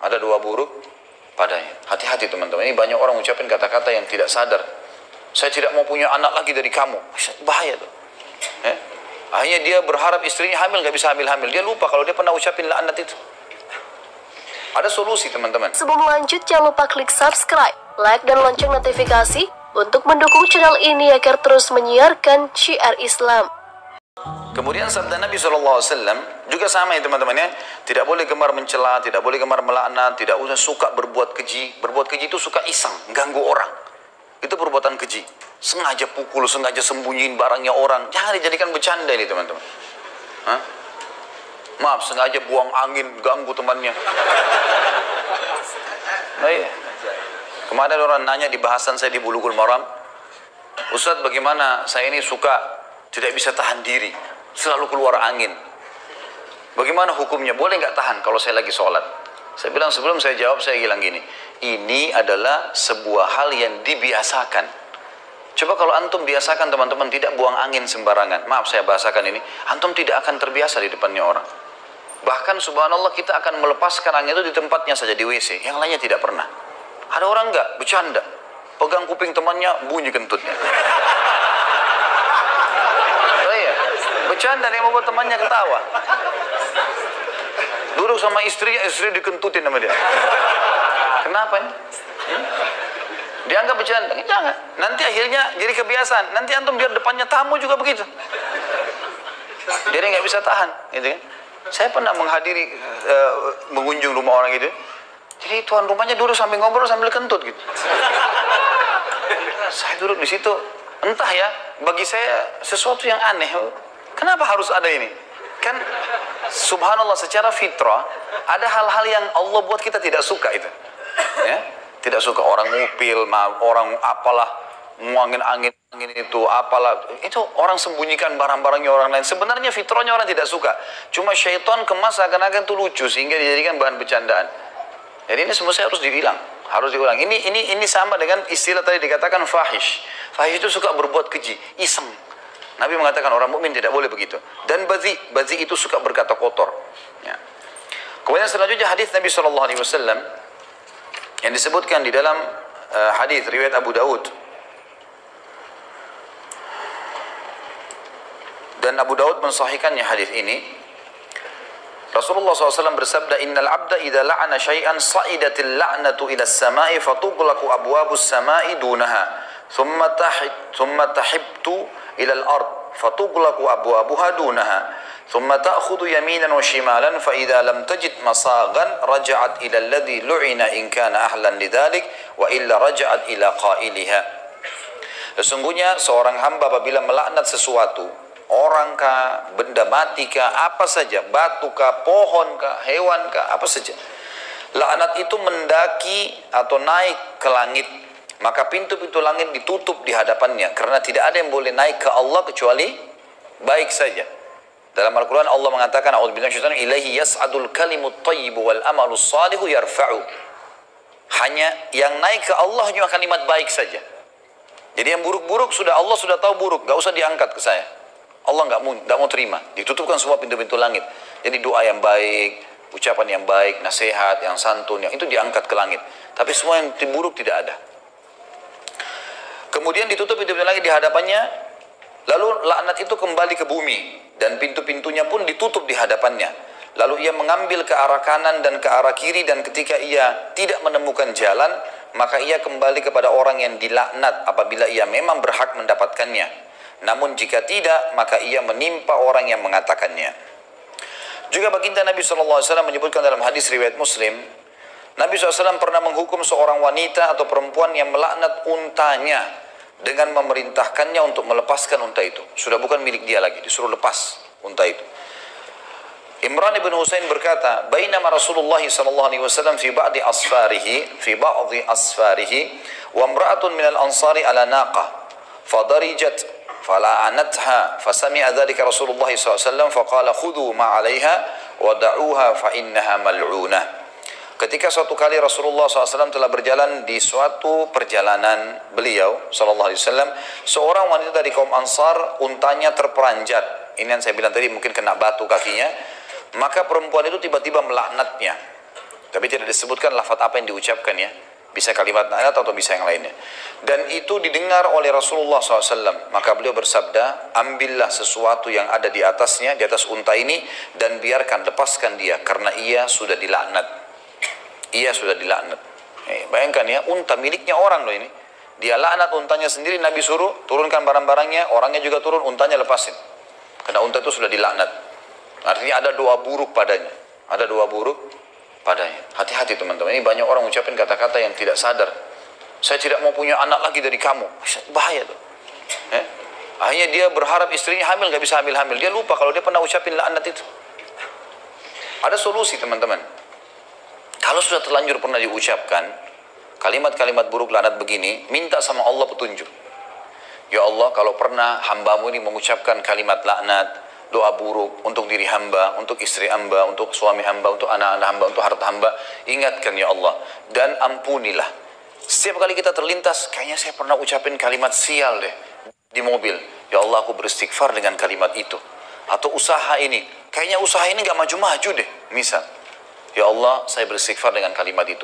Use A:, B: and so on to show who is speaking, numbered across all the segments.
A: ada dua buruk padanya. Hati-hati teman-teman, ini banyak orang ucapin kata-kata yang tidak sadar. Saya tidak mau punya anak lagi dari kamu. Bahaya tuh. Akhirnya dia berharap istrinya hamil, gak bisa hamil-hamil. Dia lupa kalau dia pernah ucapin laknat itu. Ada solusi teman-teman.
B: Sebelum lanjut, jangan lupa klik subscribe, like, dan lonceng notifikasi untuk mendukung channel ini agar terus menyiarkan syiar Islam.
A: Kemudian sabda Nabi SAW juga sama ya teman-teman ya. Tidak boleh gemar mencela, tidak boleh gemar melaknat, tidak usah suka berbuat keji. Berbuat keji itu suka iseng, ganggu orang. Itu perbuatan keji. Sengaja pukul, sengaja sembunyiin barangnya orang. Jangan dijadikan bercanda ini teman-teman. Maaf, sengaja buang angin, ganggu temannya. Nah, iya. Kemarin orang nanya di bahasan saya di Bulughul Maram, Ustadz bagaimana saya ini suka tidak bisa tahan diri, selalu keluar angin. Bagaimana hukumnya? Boleh nggak tahan kalau saya lagi sholat? Saya bilang sebelum saya jawab, saya bilang gini, ini adalah sebuah hal yang dibiasakan. Coba kalau antum biasakan teman-teman tidak buang angin sembarangan. Maaf saya bahasakan ini, antum tidak akan terbiasa di depannya orang. Bahkan subhanallah kita akan melepaskan angin itu di tempatnya saja, di WC. Yang lainnya tidak pernah. Ada orang nggak bercanda, pegang kuping temannya bunyi kentutnya. Bercanda dia membuat temannya ketawa. Duduk sama istrinya, istri dikentutin sama dia. Kenapa nih? Dianggap bercanda. Jangan. Nanti akhirnya jadi kebiasaan. Nanti antum biar depannya tamu juga begitu. Jadi nggak bisa tahan, gitu kan? Saya pernah menghadiri mengunjung rumah orang itu. Jadi tuan rumahnya duduk sambil ngobrol sambil kentut gitu. Saya duduk di situ. Entah ya, bagi saya sesuatu yang aneh. Kenapa harus ada ini? Kan subhanallah secara fitrah ada hal-hal yang Allah buat kita tidak suka itu. Ya? Tidak suka orang ngupil, orang apalah angin itu apalah. Itu orang sembunyikan barang-barangnya orang lain. Sebenarnya fitrahnya orang tidak suka. Cuma syaitan kemas akan-akan itu lucu sehingga dijadikan bahan bercandaan. Jadi ini semua harus dibilang, harus diulang. Ini sama dengan istilah tadi dikatakan fahish. Fahish itu suka berbuat keji, iseng. Nabi mengatakan orang mukmin tidak boleh begitu. Dan bazi itu suka berkata kotor. Ya. Kemudian selanjutnya hadis Nabi SAW yang disebutkan di dalam hadis riwayat Abu Daud. Dan Abu Daud mensahihkannya hadis ini. Rasulullah SAW bersabda, Innal abda idha la'ana syai'an sa'idatil la'natu ila as-sama'i fatughlaqu abwabus sama'i dunaha thumma tahibtu ila al-ard fatughlaqu abwabuha dunaha thumma ta'khudhu yaminan wa shimalan fa idha lam tajid masagan raja'at ila alladhi lu'ina in kana ahlan lidhalik wa illa raja'at ila qailiha. Sesungguhnya seorang hamba apabila melaknat sesuatu, orang kah, benda mati kah, apa saja, batu kah, pohon kah, hewan kah, apa saja. Laknat itu mendaki atau naik ke langit, maka pintu-pintu langit ditutup di hadapannya, karena tidak ada yang boleh naik ke Allah kecuali baik saja. Dalam Al-Quran Allah mengatakan, A'udzubillahi minasyaitonir rajim, ilaihi yas'adul kalimut thayyibu wal amalus salihu yarfa'u. Hanya yang naik ke Allah hanya kalimat baik saja. Jadi yang buruk-buruk Allah sudah tahu buruk, gak usah diangkat ke saya. Allah nggak mau terima. Ditutupkan semua pintu-pintu langit. Jadi doa yang baik, ucapan yang baik, nasihat yang santun, yang itu diangkat ke langit. Tapi semua yang buruk tidak ada. Kemudian ditutup pintu-pintu langit di hadapannya. Lalu laknat itu kembali ke bumi dan pintu-pintunya pun ditutup di hadapannya. Lalu ia mengambil ke arah kanan dan ke arah kiri, dan ketika ia tidak menemukan jalan, maka ia kembali kepada orang yang dilaknat apabila ia memang berhak mendapatkannya. Namun jika tidak, maka ia menimpa orang yang mengatakannya. Juga baginda Nabi SAW menyebutkan dalam hadis riwayat Muslim, Nabi SAW pernah menghukum seorang wanita atau perempuan yang melaknat untanya dengan memerintahkannya untuk melepaskan unta itu. Sudah bukan milik dia lagi, disuruh lepas unta itu. Imran ibn Husain berkata, Bainama Rasulullah SAW fi ba'di asfarihi wa imra'atun minal ansari ala naqah fadarijat فلعنتها فسمع ذلك رسول الله صلى الله عليه وسلم فقال خذوا ما عليها ودعوها فإنها ملعونة. Ketika suatu kali Rasulullah SAW telah berjalan di suatu perjalanan beliau SAW, seorang wanita dari kaum Ansar untanya terperanjat. Ini yang saya bilang tadi, mungkin kena batu kakinya. Maka perempuan itu tiba-tiba melaknatnya. Tapi tidak disebutkan lafaz apa yang diucapkan ya. Bisa kalimat laknat atau bisa yang lainnya. Dan itu didengar oleh Rasulullah SAW. Maka beliau bersabda, ambillah sesuatu yang ada di atasnya, di atas unta ini, dan biarkan, lepaskan dia, karena ia sudah dilaknat. Ia sudah dilaknat. Bayangkan ya, unta miliknya orang loh ini. Dia laknat untanya sendiri, Nabi suruh turunkan barang-barangnya, orangnya juga turun, untanya lepasin. Karena unta itu sudah dilaknat. Artinya ada doa buruk padanya. Ada doa buruk padanya. Hati-hati teman-teman, ini banyak orang ucapin kata-kata yang tidak sadar. Saya tidak mau punya anak lagi dari kamu. Bahaya tuh. Akhirnya dia berharap istrinya hamil, gak bisa hamil-hamil. Dia lupa kalau dia pernah ucapin laknat itu. Ada solusi teman-teman. Kalau sudah terlanjur pernah diucapkan kalimat-kalimat buruk laknat begini, minta sama Allah petunjuk. Ya Allah, kalau pernah hambamu ini mengucapkan kalimat laknat, doa buruk untuk diri hamba, untuk istri hamba, untuk suami hamba, untuk anak-anak hamba, untuk harta hamba, ingatkan ya Allah, dan ampunilah. Setiap kali kita terlintas, kayaknya saya pernah ucapin kalimat sial deh di mobil. Ya Allah, aku beristighfar dengan kalimat itu. Atau usaha ini, kayaknya usaha ini gak maju-maju deh, misal. Ya Allah, saya beristighfar dengan kalimat itu.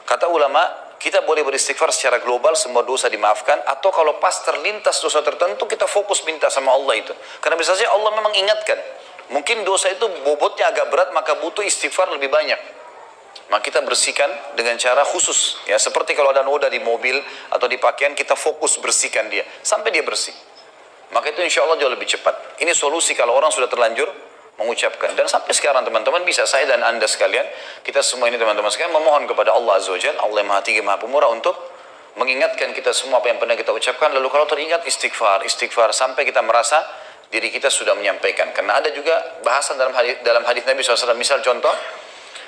A: Kata ulama, kita boleh beristighfar secara global, semua dosa dimaafkan, atau kalau pas terlintas dosa tertentu, kita fokus minta sama Allah itu. Karena bisa saja Allah memang ingatkan. Mungkin dosa itu bobotnya agak berat, maka butuh istighfar lebih banyak. Maka kita bersihkan dengan cara khusus. Ya, seperti kalau ada noda di mobil atau di pakaian, kita fokus bersihkan dia, sampai dia bersih. Maka itu insya Allah jauh lebih cepat. Ini solusi kalau orang sudah terlanjur mengucapkan. Dan sampai sekarang teman-teman bisa, saya dan anda sekalian, kita semua ini teman-teman sekalian memohon kepada Allah Azza wa Jalla, Allah yang Maha Tinggi Maha Pemurah, untuk mengingatkan kita semua apa yang pernah kita ucapkan. Lalu kalau teringat istighfar sampai kita merasa diri kita sudah menyampaikan. Karena ada juga bahasan dalam hadis Nabi SAW. Misal contoh,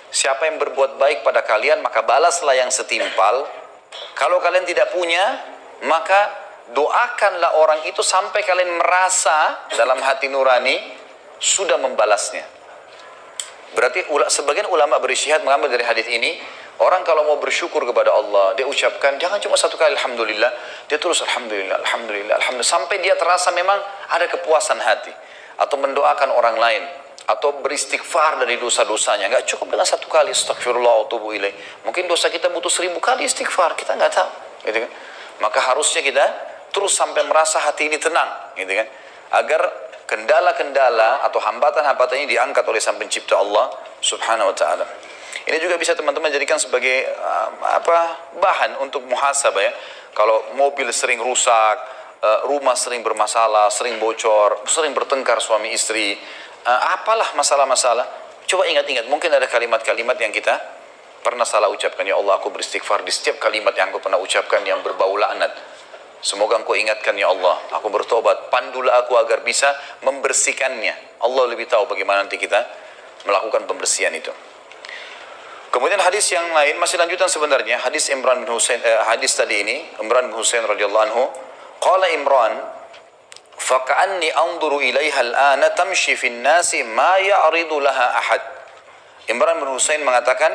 A: siapa yang berbuat baik pada kalian maka balaslah yang setimpal. Kalau kalian tidak punya, maka doakanlah orang itu sampai kalian merasa dalam hati nurani sudah membalasnya. Berarti sebagian ulama berisytihad mengambil dari hadis ini, orang kalau mau bersyukur kepada Allah, dia ucapkan jangan cuma satu kali alhamdulillah, dia terus alhamdulillah, alhamdulillah, alhamdulillah, sampai dia terasa memang ada kepuasan hati. Atau mendoakan orang lain, atau beristighfar dari dosa-dosanya. Nggak cukup dengan satu kali astagfirullah wa tubu ilaih. Mungkin dosa kita butuh 1000 kali istighfar, kita nggak tahu, gitu kan? Maka harusnya kita terus sampai merasa hati ini tenang, gitu kan? Agar kendala-kendala atau hambatan-hambatan ini diangkat oleh Sang Pencipta Allah Subhanahu wa taala. Ini juga bisa teman-teman jadikan sebagai bahan untuk muhasabah ya. Kalau mobil sering rusak, rumah sering bermasalah, sering bocor, sering bertengkar suami istri, apalah masalah-masalah, coba ingat-ingat, mungkin ada kalimat-kalimat yang kita pernah salah ucapkan. Ya Allah, aku beristighfar di setiap kalimat yang aku pernah ucapkan yang berbau laknat. Semoga engkau ingatkan ya Allah, aku bertobat, pandulah aku agar bisa membersihkannya. Allah lebih tahu bagaimana nanti kita melakukan pembersihan itu. Kemudian hadis yang lain, masih lanjutan sebenarnya, hadis Imran bin Husain, hadis tadi ini, Imran bin Husain radhiyallahu anhu, qala Imran, faqa'anni anzuru ilaiha al-ana tamshi fin nasi ma ya'ridu laha ahad. Imran bin Husain mengatakan,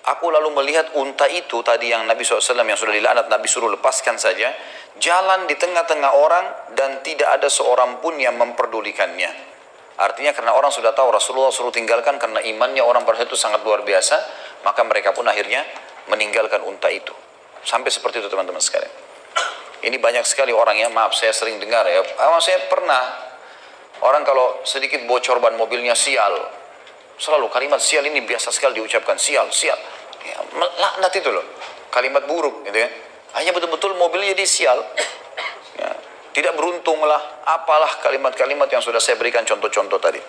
A: aku lalu melihat unta itu tadi yang Nabi SAW yang sudah dilaknat, Nabi suruh lepaskan saja, jalan di tengah-tengah orang dan tidak ada seorang pun yang memperdulikannya. Artinya karena orang sudah tahu Rasulullah suruh tinggalkan, karena imannya orang pada itu sangat luar biasa, maka mereka pun akhirnya meninggalkan unta itu. Sampai seperti itu teman-teman sekalian. Ini banyak sekali orang ya, maaf saya sering dengar ya, saya pernah, orang kalau sedikit bocor ban mobilnya sial, selalu kalimat sial ini biasa sekali diucapkan, sial, sial. Ya, laknat itu loh, kalimat buruk gitu ya. Hanya betul-betul mobilnya jadi sial. Ya, tidak beruntung lah, apalah kalimat-kalimat yang sudah saya berikan contoh-contoh tadi.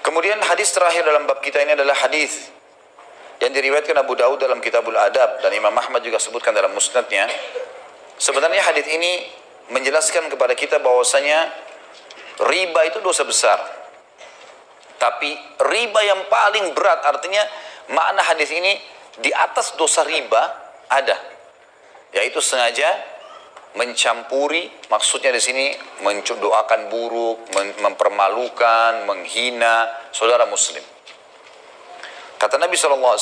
A: Kemudian hadis terakhir dalam bab kita ini adalah hadis yang diriwayatkan Abu Daud dalam Kitabul Adab dan Imam Ahmad juga sebutkan dalam musnadnya. Sebenarnya hadis ini menjelaskan kepada kita bahwasanya riba itu dosa besar. Tapi riba yang paling berat, artinya makna hadis ini di atas dosa riba ada, yaitu sengaja mencampuri, maksudnya di sini mendoakan buruk, mempermalukan, menghina saudara muslim. Kata Nabi SAW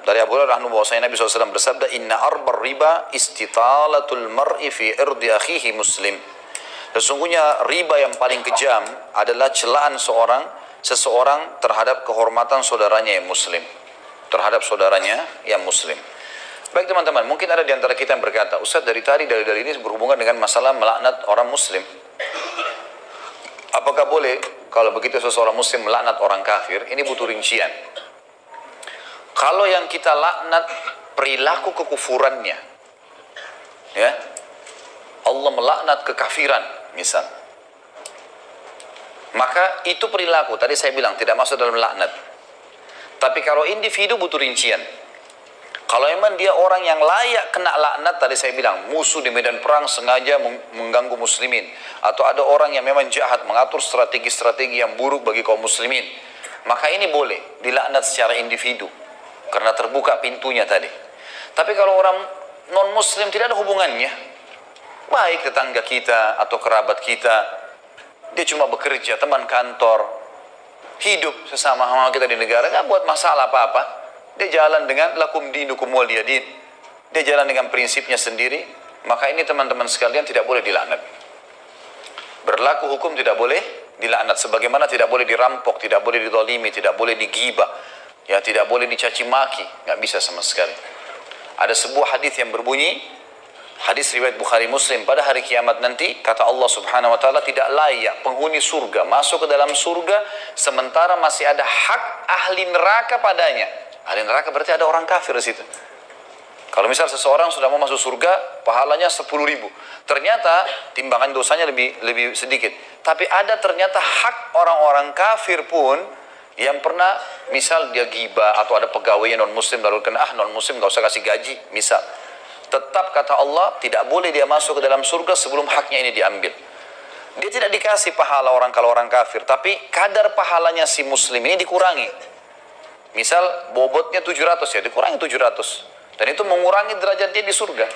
A: dari Abu Hurairah bahwasanya Nabi SAW bersabda, inna arbar riba istitalatul mar'i fi irdi akhihi muslim. Sesungguhnya riba yang paling kejam adalah celaan seorang seseorang terhadap kehormatan saudaranya yang muslim. Terhadap saudaranya yang muslim. Baik teman-teman, mungkin ada di antara kita yang berkata, Ustaz dari tadi dalil-dalil ini berhubungan dengan masalah melaknat orang muslim. Apakah boleh kalau begitu seseorang muslim melaknat orang kafir? Ini butuh rincian. Kalau yang kita laknat perilaku kekufurannya, ya, Allah melaknat kekafiran misal, maka itu perilaku, tadi saya bilang tidak masuk dalam laknat. Tapi kalau individu butuh rincian. Kalau memang dia orang yang layak kena laknat, tadi saya bilang musuh di medan perang sengaja mengganggu muslimin, atau ada orang yang memang jahat mengatur strategi-strategi yang buruk bagi kaum muslimin, maka ini boleh dilaknat secara individu karena terbuka pintunya tadi. Tapi kalau orang non muslim tidak ada hubungannya, baik tetangga kita atau kerabat kita, dia cuma bekerja, teman kantor, hidup sesama kita di negara, gak buat masalah apa-apa. Dia jalan dengan lakum dinukum waliyadin. Dia jalan dengan prinsipnya sendiri. Maka ini teman-teman sekalian tidak boleh dilaknat. Berlaku hukum tidak boleh dilaknat. Sebagaimana tidak boleh dirampok, tidak boleh dizalimi, tidak boleh digibah, ya, tidak boleh dicaci maki. Nggak bisa sama sekali. Ada sebuah hadis yang berbunyi, hadis riwayat Bukhari Muslim, pada hari kiamat nanti kata Allah Subhanahu wa taala, tidak layak penghuni surga masuk ke dalam surga sementara masih ada hak ahli neraka padanya. Ahli neraka berarti ada orang kafir di situ. Kalau misal seseorang sudah mau masuk surga, pahalanya 10.000. Ternyata timbangan dosanya lebih sedikit. Tapi ada ternyata hak orang-orang kafir pun yang pernah, misal dia ghibah atau ada pegawai non muslim lalu kena non muslim gak usah kasih gaji, misal. Tetap kata Allah tidak boleh dia masuk ke dalam surga sebelum haknya ini diambil. Dia tidak dikasih pahala kalau orang kafir, tapi kadar pahalanya si muslim ini dikurangi. Misal bobotnya 700 ya, dikurangi 700. Dan itu mengurangi derajat dia di surga.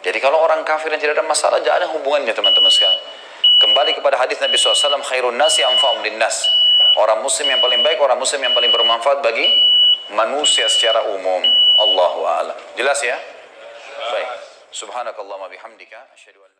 A: Jadi kalau orang kafir yang tidak ada masalah, jangan ada hubungannya teman-teman sekalian. Kembali kepada hadis Nabi SAW, khairun nasi anfa'um linnas. Orang muslim yang paling baik, orang muslim yang paling bermanfaat bagi manusia secara umum. Allahu a'lam. Jelas ya? Baik. Subhanakallahumma bihamdika asyhadu an